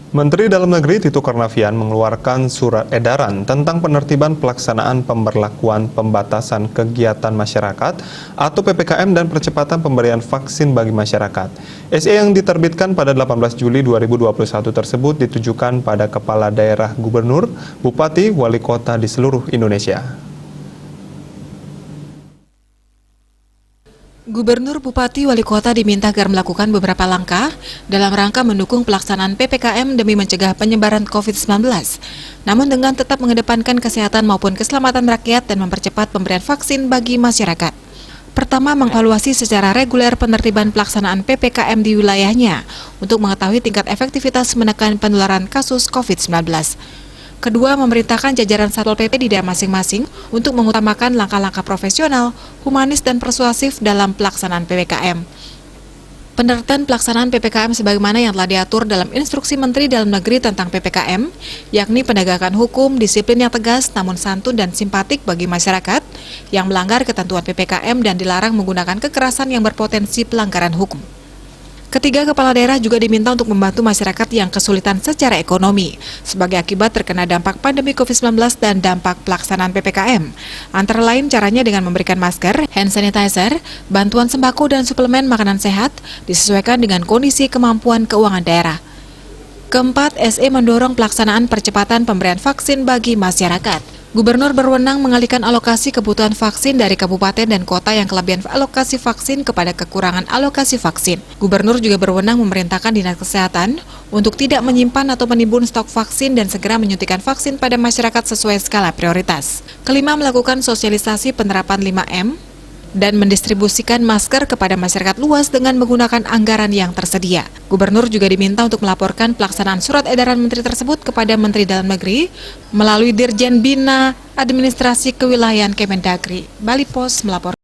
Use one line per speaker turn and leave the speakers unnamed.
Menteri Dalam Negeri Tito Karnavian mengeluarkan surat edaran tentang penertiban pelaksanaan pemberlakuan pembatasan kegiatan masyarakat atau PPKM dan percepatan pemberian vaksin bagi masyarakat. SE yang diterbitkan pada 18 Juli 2021 tersebut ditujukan pada kepala daerah, gubernur, bupati, wali kota di seluruh Indonesia.
Gubernur, Bupati, Wali Kota diminta agar melakukan beberapa langkah dalam rangka mendukung pelaksanaan PPKM demi mencegah penyebaran COVID-19, namun dengan tetap mengedepankan kesehatan maupun keselamatan rakyat dan mempercepat pemberian vaksin bagi masyarakat. Pertama, mengevaluasi secara reguler penertiban pelaksanaan PPKM di wilayahnya untuk mengetahui tingkat efektivitas menekan penularan kasus COVID-19. Kedua, memerintahkan jajaran Satpol PP di daerah masing-masing untuk mengutamakan langkah-langkah profesional, humanis, dan persuasif dalam pelaksanaan PPKM. Penertiban pelaksanaan PPKM sebagaimana yang telah diatur dalam Instruksi Menteri Dalam Negeri tentang PPKM, yakni penegakan hukum, disiplin yang tegas namun santun dan simpatik bagi masyarakat yang melanggar ketentuan PPKM dan dilarang menggunakan kekerasan yang berpotensi pelanggaran hukum. Ketiga, kepala daerah juga diminta untuk membantu masyarakat yang kesulitan secara ekonomi sebagai akibat terkena dampak pandemi COVID-19 dan dampak pelaksanaan PPKM. Antara lain caranya dengan memberikan masker, hand sanitizer, bantuan sembako dan suplemen makanan sehat disesuaikan dengan kondisi kemampuan keuangan daerah. Keempat, SE mendorong pelaksanaan percepatan pemberian vaksin bagi masyarakat. Gubernur berwenang mengalihkan alokasi kebutuhan vaksin dari kabupaten dan kota yang kelebihan alokasi vaksin kepada kekurangan alokasi vaksin. Gubernur juga berwenang memerintahkan Dinas Kesehatan untuk tidak menyimpan atau menimbun stok vaksin dan segera menyuntikkan vaksin pada masyarakat sesuai skala prioritas. Kelima, melakukan sosialisasi penerapan 5M dan mendistribusikan masker kepada masyarakat luas dengan menggunakan anggaran yang tersedia. Gubernur juga diminta untuk melaporkan pelaksanaan surat edaran menteri tersebut kepada Menteri Dalam Negeri melalui Dirjen Bina Administrasi Kewilayahan Kemendagri. Bali Pos melapor.